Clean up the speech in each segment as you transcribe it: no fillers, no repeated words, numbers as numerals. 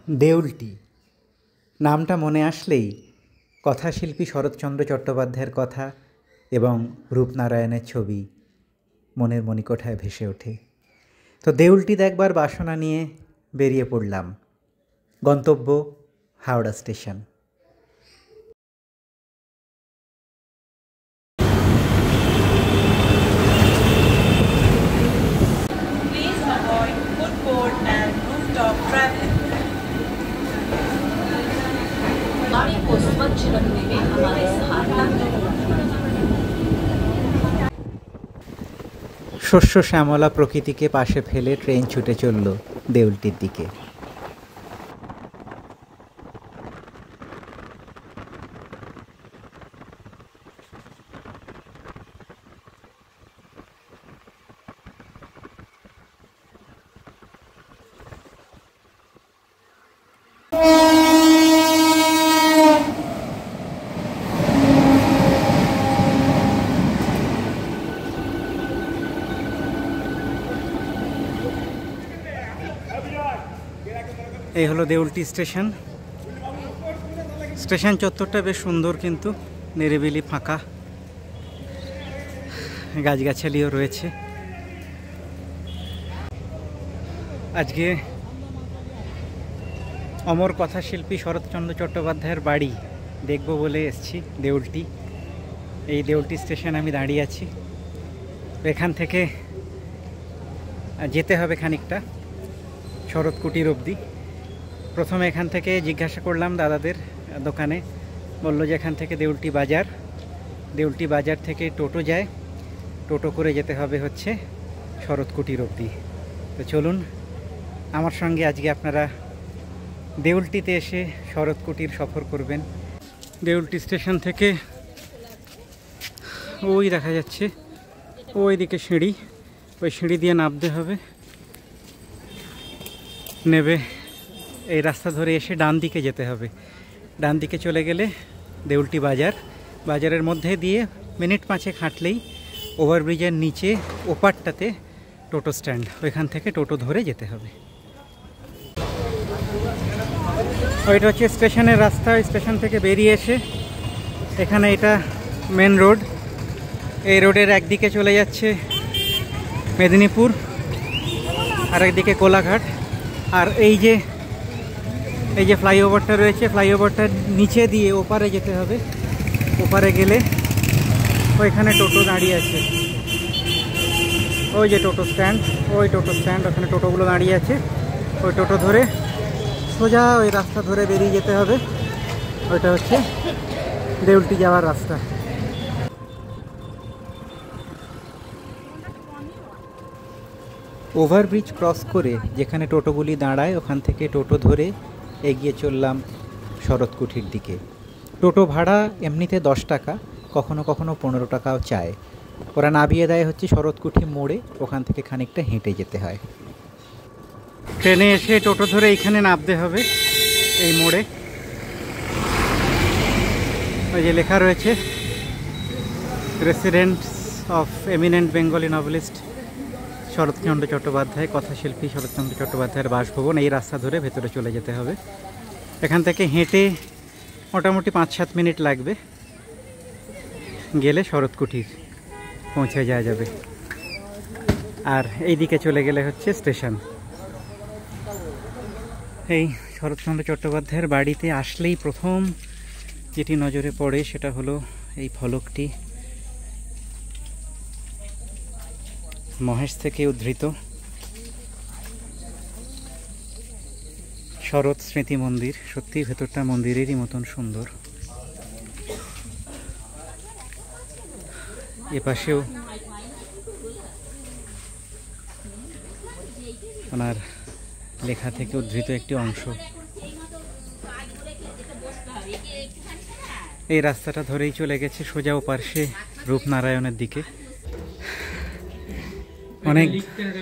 দেউলটি নামটা মনে আসলেই কথাশিল্পী শরৎচন্দ্র চট্টোপাধ্যায়ের কথা এবং রূপনারায়ণের ছবি মনের মণিকোঠায় ভেসে ওঠে। তো দেউলটি দেখবার বাসনা নিয়ে বেরিয়ে পড়লাম। গন্তব্য হাওড়া স্টেশন। শস্য শ্যামলা প্রকৃতিকে পাশে ফেলে ট্রেন ছুটে চলল দেউলটির দিকে। এই হলো দেউলটি স্টেশন। স্টেশন চত্বরটা বেশ সুন্দর, কিন্তু নিরিবিলি ফাঁকা, গাছগাছালিও রয়েছে। আজকে অমর কথাশিল্পী শরৎচন্দ্র চট্টোপাধ্যায়ের বাড়ি দেখব বলে এসেছি দেউলটি। এই দেউলটি স্টেশন আমি দাঁড়িয়ে আছি। এখান থেকে যেতে হবে খানিকটা শরৎ কুটির অবধি। প্রথমে এখান থেকে জিজ্ঞাসা করলাম দাদাদের দোকানে, বললো যে এখান থেকে দেউলটি বাজার, দেউলটি বাজার থেকে টোটো যায়, টোটো করে যেতে হবে হচ্ছে শরৎ কুটির অবধি। তো চলুন আমার সঙ্গে আজকে আপনারা দেউলটিতে এসে শরৎ কুটির সফর করবেন। দেউলটি স্টেশন থেকে ওই দেখা যাচ্ছে ওই দিকে সিঁড়ি, ওই সিঁড়ি দিয়ে নামতে হবে। নেবে এই রাস্তা ধরে এসে ডান দিকে যেতে হবে। ডান দিকে চলে গেলে দেউলটি বাজার, বাজারের মধ্যে দিয়ে মিনিট 5 হাঁটলেই ওভারব্রিজের নিচে ওপারটাতে টোটো স্ট্যান্ড, ওইখান থেকে টোটো ধরে যেতে হবে। ওইটা হচ্ছে স্টেশনের রাস্তা। স্টেশন থেকে বেরিয়ে এসে এখানে এটা মেন রোড। এই রোডের একদিকে চলে যাচ্ছে মেদিনীপুর, আর একদিকে কোলাঘাট। আর এই যে ফ্লাইওভারটা রয়েছে, ফ্লাইওভারটার নিচে দিয়ে ওপারে যেতে হবে। ওপারে গেলে ওইখানে টোটো দাঁড়িয়ে আছে, ওই যে টোটো স্ট্যান্ড, ওই টোটো স্ট্যান্ড, ওখানে টোটোগুলো দাঁড়িয়ে আছে। ওই টোটো ধরে সোজা ওই রাস্তা ধরে বেরিয়ে যেতে হবে। ওইটা হচ্ছে দেউলটি যাওয়ার রাস্তা। ওভারব্রিজ ক্রস করে যেখানে টোটোগুলি দাঁড়ায় ওখান থেকে টোটো ধরে এগিয়ে চললাম শরৎ কুঠির দিকে। টোটো ভাড়া এমনিতে 10 টাকা, কখনো কখনো 15 টাকাও চায়। ওরা নামিয়ে দেয় হচ্ছে শরৎ কুঠি মোড়ে, ওখান থেকে খানিকটা হেঁটে যেতে হয়। ট্রেনে এসে টোটো ধরে এইখানে নামতে হবে, এই মোড়ে। ওই যে লেখা রয়েছে residents of eminent Bengali novelist Saratchandra Chattopadhyay, কথাশিল্পী শরৎচন্দ্র চট্টোপাধ্যায়ের বাসভবন। এই রাস্তা ধরে ভেতরে চলে যেতে হবে। এখান থেকে হেঁটে মোটামুটি 5-7 মিনিট লাগবে, গেলে শরৎ কুঠির পৌঁছে যাওয়া যাবে। আর এই দিকে চলে গেলে হচ্ছে স্টেশন। এই শরৎচন্দ্র চট্টোপাধ্যায়ের বাড়িতে আসলেই প্রথম যেটি নজরে পড়ে সেটা হলো এই ফলকটি, মহেশ থেকে উদ্ধৃত শরৎ স্মৃতি মন্দির। সত্যি ভেতরটা মন্দিরেরই মতন সুন্দর। এপাশেও ওনার লেখা থেকে উদ্ধৃত একটি অংশ। এই রাস্তাটা ধরেই চলে গেছে সোজা ওপাশে রূপনারায়ণের দিকে। অনেক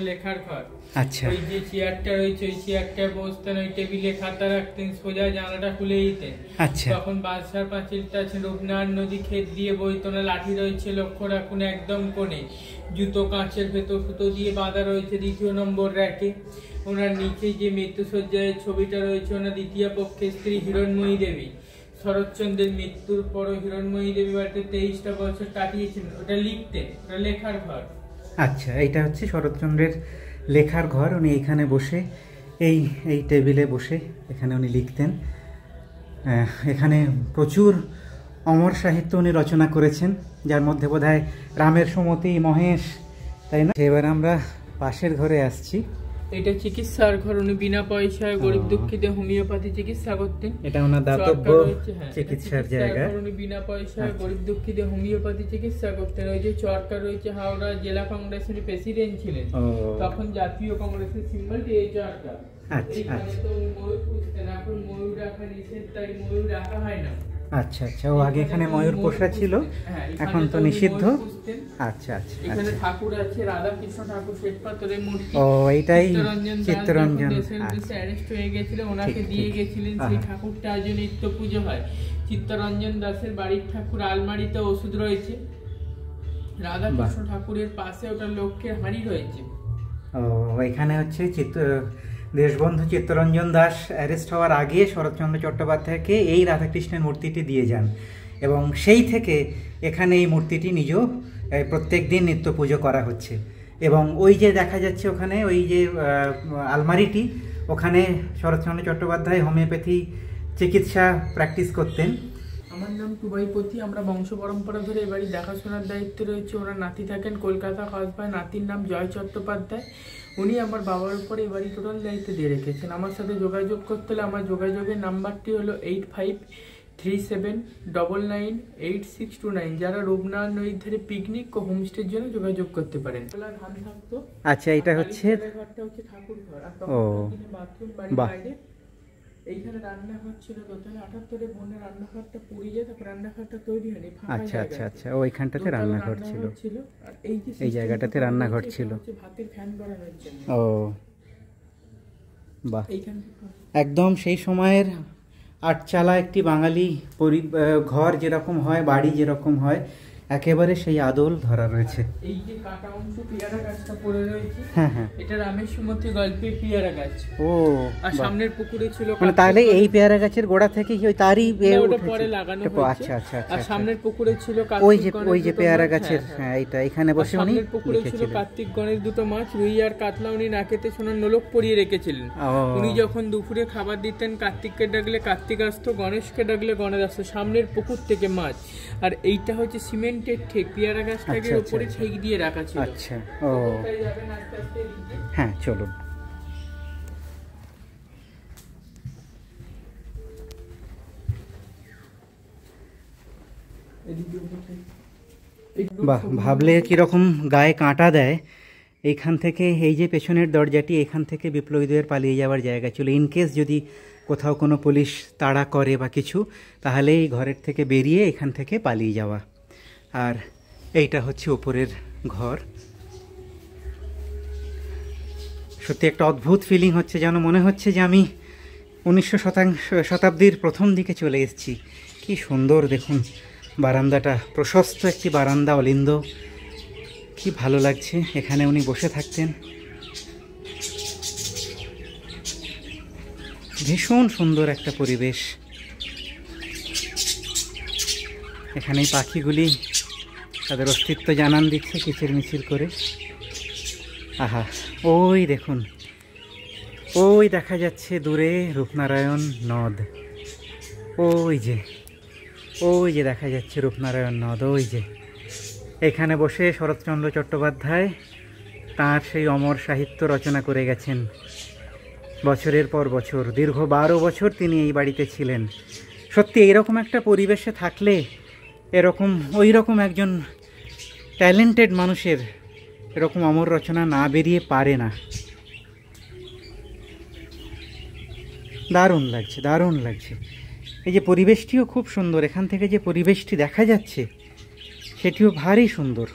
লেখার ঘর। আচ্ছা, ওই যে চেয়ারটা রয়েছে, ওই চেয়ারটায় বসতেন, ওই টেবিলে খাতা রাখতেন, সোজা জানালাটা খুলে দিতেন। আচ্ছা। তখন বাদশার পাঁচিলটা আছে, রূপনারায়ণ নদী ক্ষেত দিয়ে বইতো না, লাঠি রয়েছে লক্ষ্য রাখুন একদম কোণে, জুতো কাঁচের ভেতর সুতো দিয়ে বাঁধা রয়েছে 2 নম্বর র্যাকে। ওনার নিচে যে মৃত্যুসজ্জায় ছবিটা রয়েছে ওনার দ্বিতীয় পক্ষের স্ত্রী হিরণময়ী দেবী। শরৎচন্দ্রের মৃত্যুর পরও হিরণময়ী দেবী বাড়িতে 23টা বছর কাটিয়েছেন। ওটা লিখতেন, ওটা লেখার ঘর। আচ্ছা, এটা হচ্ছে শরৎচন্দ্রের লেখার ঘর। উনি এখানে বসে এই এই টেবিলে বসে এখানে উনি লিখতেন। এখানে প্রচুর অমর সাহিত্য উনি রচনা করেছেন, যার মধ্যে বোধহয় রামের সুমতি, মহেশ, তাই না? এবার আমরা পাশের ঘরে আসছি। এটা চিকিৎসার ঘর। উনি বিনা পয়সায় গরিব দুঃখীদের হোমিওপ্যাথি চিকিৎসা করতেন। এটা ওনার দাতব্য চিকিৎসার জায়গা। উনি বিনা পয়সায় গরিব দুঃখীদের হোমিওপ্যাথি চিকিৎসা করতেন। ওই যে চরকা রয়েছে, হাওড়া জেলা কংগ্রেসের প্রেসিডেন্ট ছিলেন তখন, জাতীয় কংগ্রেসের সিম্বল এই চরকা। এইখানে তো ময়ূর পুষতেন, এখন ময়ূর রাখা নিষেধ, তাই ময়ূর রাখা হয় না। আচ্ছা আচ্ছা, ও আগে এখানে ময়ূর পোষা ছিল, এখন তো নিষিদ্ধ। আচ্ছা আচ্ছা, এখানে ঠাকুর আছে, রাধা কৃষ্ণ ঠাকুর শ্বেত পাথরের মূর্তি। ও এইটাই চিত্তরঞ্জন অ্যারেস্ট হয়ে গেছিল, ওনাকে দিয়ে গেছিলেন। সেই ঠাকুরটা আজ নিত্য পুজো হয়। চিত্তরঞ্জন দাসের বাড়ির ঠাকুর, আলমারিতে ওষুধ রয়েছে। রাধা কৃষ্ণ ঠাকুরের পাশে ওটা লক্ষ্যের হাঁড়ি রয়েছে। ও এখানে হচ্ছে দেশবন্ধু চিত্তরঞ্জন দাস অ্যারেস্ট হওয়ার আগে শরৎচন্দ্র চট্টোপাধ্যায়কে এই রাধাকৃষ্ণের মূর্তিটি দিয়ে যান, এবং সেই থেকে এখানে এই মূর্তিটি নিজেও প্রত্যেক দিন নিত্য পুজো করা হচ্ছে। এবং ওই যে দেখা যাচ্ছে ওখানে ওই যে আলমারিটি, ওখানে শরৎচন্দ্র চট্টোপাধ্যায় হোমিওপ্যাথি চিকিৎসা প্র্যাকটিস করতেন। আমার নাম টুবাইপতি। আমরা বংশ পরম্পরা ধরে এ বাড়ি দেখাশোনার দায়িত্বে রয়েছে। ওনার নাতি থাকেন কলকাতা কসবায়, নাতির নাম জয় চট্টোপাধ্যায়। উনি আমার বাবার উপরে এ বাড়ি টোটাল দায়িত্ব দিয়ে রেখেছেন। আমার সাথে যোগাযোগ করতে হলে আমার যোগাযোগের নাম্বারটি হলো 8537998629। যারা রূপনারায়ণ নদীর ধারে পিকনিক ও হোমস্টের জন্য যোগাযোগ করতে পারেন। আচ্ছা, এটা হচ্ছে ঠাকুর ঘর। ও বাথরুম বাড়ির বাইরে। এইখানে রান্নাঘর ছিল, কোথায় 78 বোনের রান্নাঘরটা পুড়ে যায়, তারপর রান্নাঘরটা তৈরি হয়নি। আচ্ছা আচ্ছা আচ্ছা, ওইখানটাতে রান্নাঘর ছিল, আর এই যে এই জায়গাটাতে রান্নাঘর ছিল। ভাতের ফ্যান করানোর জন্য। ও বাহ, একদম সেই সময়ের আটচালা একটি বাঙালি ঘর যেরকম হয়, বাড়ি যেরকম হয়, একেবারে সেই আদল ধরা রয়েছে। এই যে কাটা অংশ পেয়ারা গাছটা পড়ে রয়েছে, হ্যাঁ হ্যাঁ, এটা রামের সুমতি গল্পের পেয়ারা গাছ। ও, আর সামনের পুকুরে ছিল, মানে তাহলে এই পেয়ারা গাছের গোড়া থেকে কি ওই তারই পরে লাগানো হয়েছে। আচ্ছা আচ্ছা, আর সামনের পুকুরে ছিল ওই যে পেয়ারা গাছের, হ্যাঁ এইটা এখানে বসে উনি সামনের পুকুরে ছিল কার্তিক গণেশ দুটো মাছ, রুই আর কাতলা। উনি নাকেতে সোনার নোলক পরিয়ে রেখেছিলেন। উনি যখন দুপুরে খাবার দিতেন, কার্তিককে ডাকলে কার্তিক আসতো, গণেশকে ডাকলে গণেশ আসতো। সামনের পুকুর থেকে মাছ। আর এইটা হচ্ছে সিমেন্টের ঠেক, পেয়ারা গাছটাকে উপরে ঠেক দিয়ে রাখা ছিল। আচ্ছা, ও হ্যাঁ, চলুন। বাহ, ভাবলে কিরকম গায়ে কাঁটা দেয়। এইখান থেকে এই যে পেছনের দরজাটি, এখান থেকে বিপ্লবীদের পালিয়ে যাওয়ার জায়গা ছিল। ইনকেস যদি কোথাও কোনো পুলিশ তাড়া করে বা কিছু, তাহলে এই ঘরের থেকে বেরিয়ে এখান থেকে পালিয়ে যাওয়া। আর এইটা হচ্ছে উপরের ঘর। সত্যি একটা অদ্ভুত ফিলিং হচ্ছে, যেন মনে হচ্ছে যে আমি 19 শতাব্দীর প্রথম দিকে চলে এসেছি। কি সুন্দর দেখুন বারান্দাটা, প্রশস্ত একটি বারান্দা, অলিন্দ, কি ভালো লাগছে। এখানে উনি বসে থাকতেন। ভীষণ সুন্দর একটা পরিবেশ। এখানে পাখিগুলি তাদের অস্তিত্ব জানান দিচ্ছে কিচিরমিচির করে। আহা, ওই দেখুন, ওই দেখা যাচ্ছে দূরে রূপনারায়ণ নদ। ওই যে দেখা যাচ্ছে রূপনারায়ণ নদ। ওই যে এখানে বসে শরৎচন্দ্র চট্টোপাধ্যায় তাঁর সেই অমর সাহিত্য রচনা করে গেছেন। বছরের পর বছর, দীর্ঘ 12 বছর তিনি এই বাড়িতে ছিলেন। সত্যি এইরকম একটা পরিবেশে থাকলে, এরকম ওই রকম একজন ট্যালেন্টেড মানুষের এরকম অমর রচনা না বেরিয়ে পারে না। দারুণ লাগছে, দারুণ লাগছে। এই যে পরিবেশটিও খুব সুন্দর, এখান থেকে যে পরিবেশটি দেখা যাচ্ছে সেটিও ভারী সুন্দর।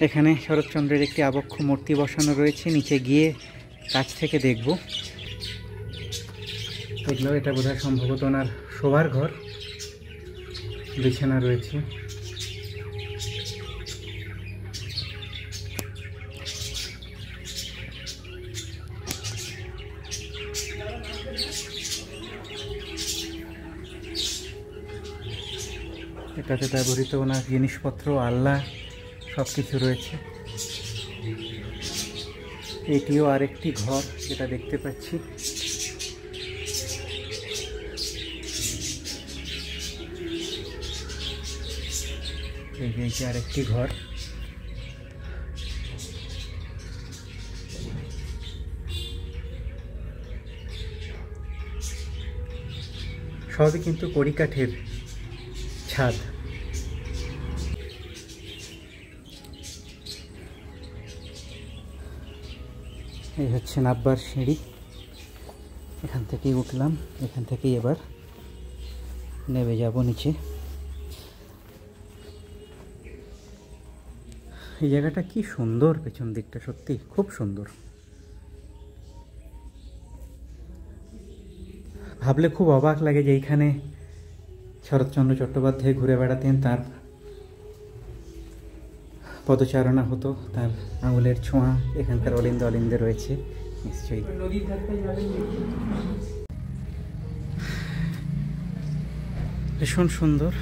এখানে শরৎচন্দ্রের একটি আবক্ষ মূর্তি বসানো রয়েছে, নিচে গিয়ে কাছ থেকে দেখব। এগুলো, এটা বোধহয় সম্ভবত ওনার শোবার ঘর, বিছানা রয়েছে। ঘরটাতে ব্যবহৃত ওনার জিনিসপত্র, আল্লা সব কিছু রয়েছে। এটিও আরেকটি ঘর যেটা দেখতে পাচ্ছি। এই যে আরেকটি ঘর। সবই কিন্তু কড়িকাঠের ছাদ। এই হচ্ছে নাব্বার সিঁড়ি, এখান থেকেই উঠলাম, এখান থেকেই এবার নেমে যাব নিচে। এই জায়গাটা কি সুন্দর, পেছন দিকটা সত্যি খুব সুন্দর। ভাবলে খুব অবাক লাগে যে এইখানে শরৎচন্দ্র চট্টোপাধ্যায় ঘুরে বেড়াতেন, তার পদচারণা হতো, তার আঙুলের ছোঁয়া এখানকার অলিন্দে অলিন্দে রয়েছে নিশ্চয়ই। ভীষণ সুন্দর।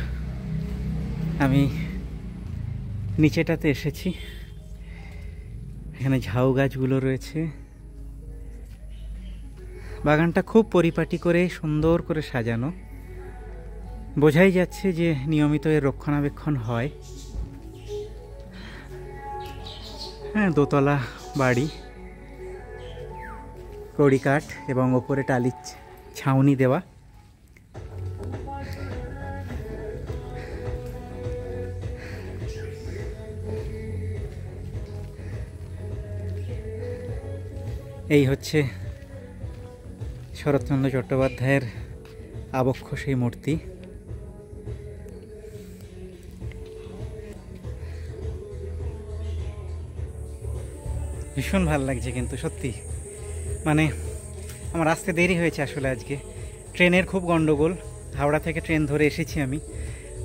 আমি নিচেটাতে এসেছি, এখানে ঝাউ গাছগুলো রয়েছে। বাগানটা খুব পরিপাটি করে সুন্দর করে সাজানো, বোঝাই যাচ্ছে যে নিয়মিত এর রক্ষণাবেক্ষণ হয়। হ্যাঁ, দোতলা বাড়ি, কড়িকাঠ এবং ওপরে টালির ছাউনি দেওয়া। এই হচ্ছে শরৎচন্দ্র চট্টোপাধ্যায়ের আবক্ষ সেই মূর্তি। ভীষণ ভালো লাগছে কিন্তু সত্যি, মানে আমার আসতে দেরি হয়েছে আসলে আজকে। ট্রেনের খুব গন্ডগোল, হাওড়া থেকে ট্রেন ধরে এসেছি আমি।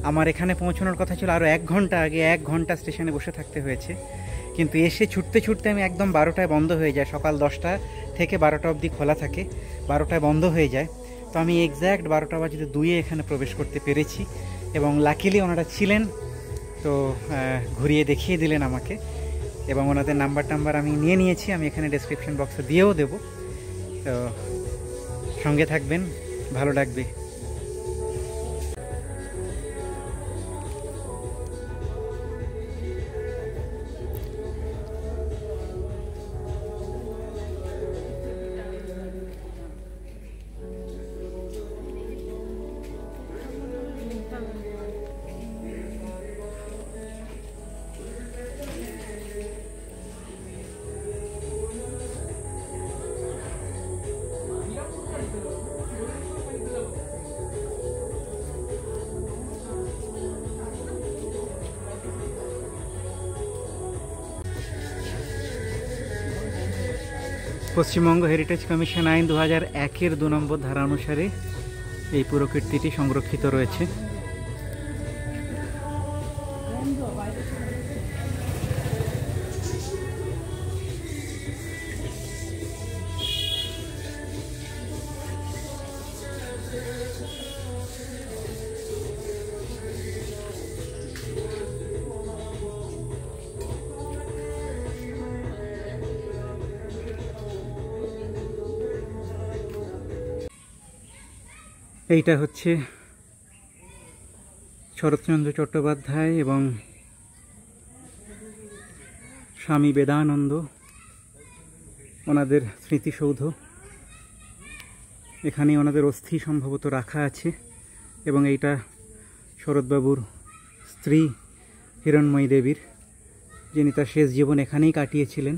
আমার এখানে পৌঁছানোর কথা ছিল আরও 1 ঘন্টা আগে, 1 ঘন্টা স্টেশনে বসে থাকতে হয়েছে। কিন্তু এসে ছুটতে ছুটতে আমি একদম 12টায় বন্ধ হয়ে যায়। সকাল 10টা থেকে 12টা অবধি খোলা থাকে, 12টায় বন্ধ হয়ে যায়। তো আমি এক্স্যাক্ট 12টা বাজতে 2-এ এখানে প্রবেশ করতে পেরেছি এবং লাকিলি ওনারা ছিলেন, তো ঘুরিয়ে দেখিয়ে দিলেন আমাকে এবং ওনাদের নাম্বার আমি নিয়ে নিয়েছি। আমি এখানে ডেসক্রিপশন বক্সে দিয়েও দেবো, তো সঙ্গে থাকবেন, ভালো লাগবে। পশ্চিমবঙ্গ হেরিটেজ কমিশন আইন 2001-এর 2 নম্বর ধারা অনুসারে এই পুরো কীর্তিটি সংরক্ষিত রয়েছে। এইটা হচ্ছে শরৎচন্দ্র চট্টোপাধ্যায় এবং স্বামী বেদানন্দ, ওনাদের স্মৃতিসৌধ। এখানে ওনাদের অস্থি সম্ভবত রাখা আছে এবং এইটা শরৎবাবুর স্ত্রী হিরণময়ী দেবীর, যিনি তার শেষ জীবন এখানেই কাটিয়েছিলেন।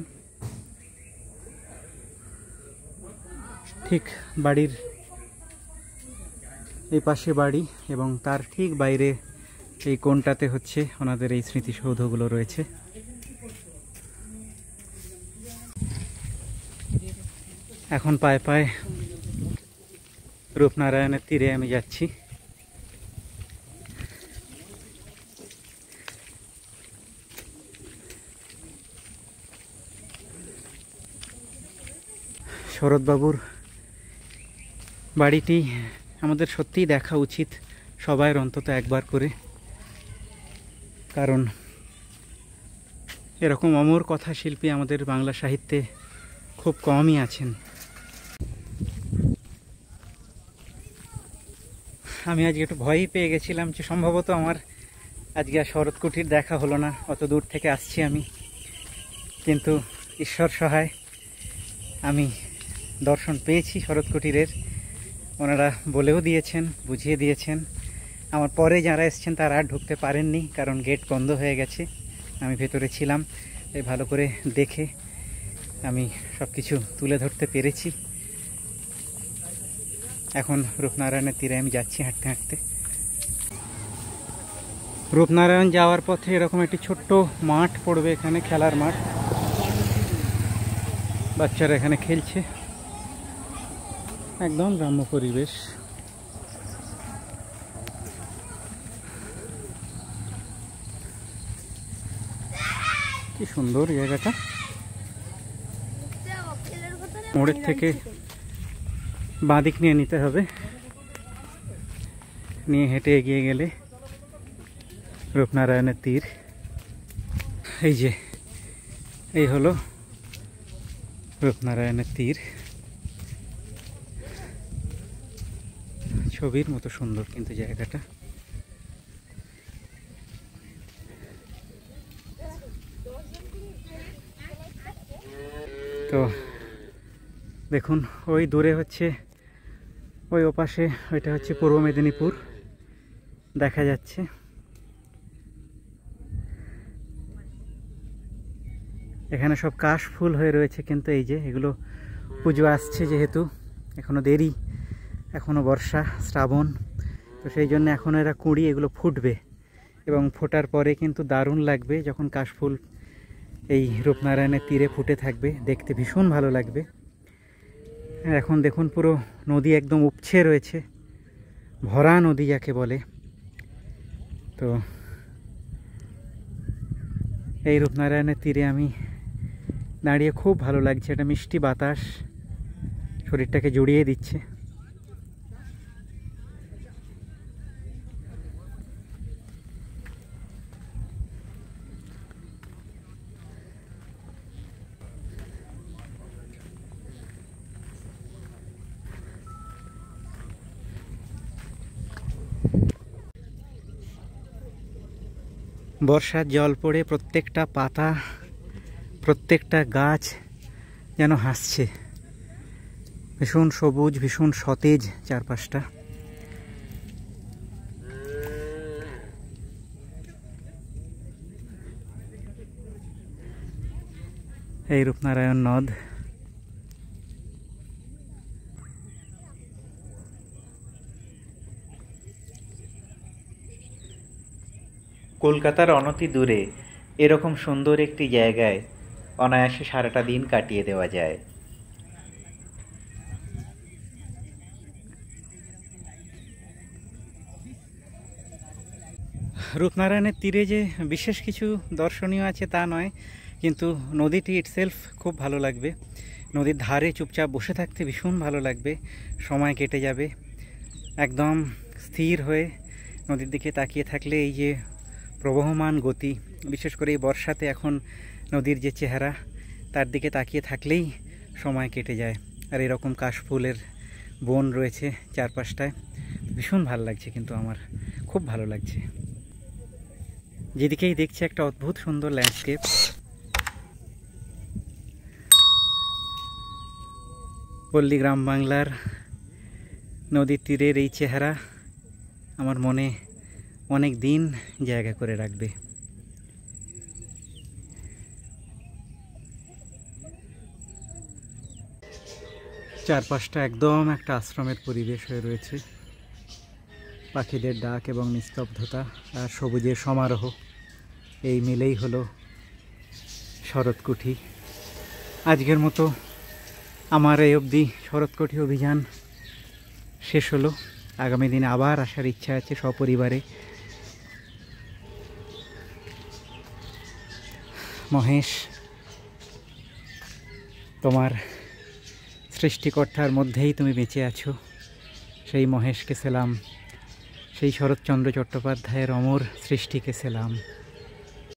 ঠিক বাড়ির এই পাশে বাড়ি এবং তার ঠিক বাইরে এই কোণটাতে হচ্ছে ওনাদের এই স্মৃতিসৌধগুলো রয়েছে। এখন পায়ে পায়ে রূপনারায়ণের তীরে আমি যাচ্ছি। শরৎবাবুর বাড়িটি আমাদের সত্যিই দেখা উচিত সবাইয়ের, অন্তত একবার করে। কারণ এরকম অমর কথা শিল্পী আমাদের বাংলা সাহিত্যে খুব কমই আছেন। আমি আজকে একটু ভয়ই পেয়ে গেছিলাম যে সম্ভবত আমার আজকে আর শরৎ কুঠির দেখা হলো না, অত দূর থেকে আসছি আমি, কিন্তু ঈশ্বর সহায় আমি দর্শন পেয়েছি শরৎ কুঠিরের। ওনারা বলেও দিয়েছেন, বুঝিয়ে দিয়েছেন। আমার পরে যারা এসছেন তারা আর ঢুকতে পারেননি, কারণ গেট বন্ধ হয়ে গেছে। আমি ভেতরে ছিলাম, তাই ভালো করে দেখে আমি সব কিছু তুলে ধরতে পেরেছি। এখন রূপনারায়ণের তীরে আমি যাচ্ছি হাঁটতে হাঁটতে। রূপনারায়ণ যাওয়ার পথে এরকম একটি ছোট্ট মাঠ পড়বে, এখানে খেলার মাঠ, বাচ্চারা এখানে খেলছে, একদম গ্রাম্য পরিবেশ। কি সুন্দর জায়গাটা। মোড়ের থেকে বাঁদিক নিয়ে নিতে হবে, নিয়ে হেঁটে এগিয়ে গেলে রূপনারায়ণের তীর। এই যে এই হলো রূপনারায়ণের তীর। ছবির মতো সুন্দর কিন্তু জায়গাটা। তো দেখুন ওই দূরে হচ্ছে, ওই ওপাশে ওইটা হচ্ছে পূর্ব মেদিনীপুর দেখা যাচ্ছে। এখানে সব কাশ ফুল হয়ে রয়েছে, কিন্তু এই যে এগুলো পুজো আসছে যেহেতু, এখনো দেরি, এখনো বর্ষা শ্রাবণ, তো সেই জন্য এখনো এরা কুঁড়ি এগুলো ফুটবে, এবং ফোটার পরে কিন্তু দারুণ লাগবে যখন কাশফুল এই রূপনারায়ণের তীরে ফুটে থাকবে, দেখতে ভীষণ ভালো লাগবে। এখন দেখুন পুরো নদী একদম উপছে রয়েছে, ভরা নদী যাকে বলে। তো এই রূপনারায়ণের তীরে আমি দাঁড়িয়ে খুব ভালো লাগছে, একটা মিষ্টি বাতাস শরীরটাকে জড়িয়ে দিচ্ছে। বর্ষার জল পড়ে প্রত্যেকটা পাতা, প্রত্যেকটা গাছ যেন হাসছে, ভীষণ সবুজ, ভীষণ সতেজ চারপাশটা। এই রূপনারায়ণ নদ। কলকাতার অনতি দূরে এরকম সুন্দর একটি জায়গায় অনায়াসে সারাটা দিন কাটিয়ে দেওয়া যায়। রূপনারায়ণের তীরে যে বিশেষ কিছু দর্শনীয় আছে তা নয়, কিন্তু নদীটি ইটসেলফ খুব ভালো লাগবে। নদীর ধারে চুপচাপ বসে থাকতে ভীষণ ভালো লাগবে, সময় কেটে যাবে একদম স্থির হয়ে নদীর দিকে তাকিয়ে থাকলে। এই যে প্রবহমান গতি, বিশেষ করে এই বর্ষাতে এখন নদীর যে চেহারা, তার দিকে তাকিয়ে থাকলেই সময় কেটে যায়। আর এরকম কাশফুলের বন রয়েছে চারপাশটায়, ভীষণ ভালো লাগছে, কিন্তু আমার খুব ভালো লাগছে। যেদিকেই দেখছি একটা অদ্ভুত সুন্দর ল্যান্ডস্কেপ। পল্লী গ্রাম বাংলার নদীর তীরের এই চেহারা আমার মনে অনেক দিন জায়গা করে রাখবে। চারপাশটা একদম একটা আশ্রমের পরিবেশ হয়ে রয়েছে, পাখিদের ডাক এবং নিস্তব্ধতা আর সবুজের সমারোহ, এই মিলেই হলো শরৎকুঠি। আজকের মতো আমার এই অবধি শরৎকুঠি অভিযান শেষ হলো। আগামী দিনে আবার আসার ইচ্ছা আছে সপরিবারে। মহেশ, তোমার সৃষ্টিকর্তার মধ্যেই তুমি বেঁচে আছো, সেই মহেশকে সেলাম, সেই শরৎচন্দ্র চট্টোপাধ্যায়ের অমর সৃষ্টিকে সেলাম।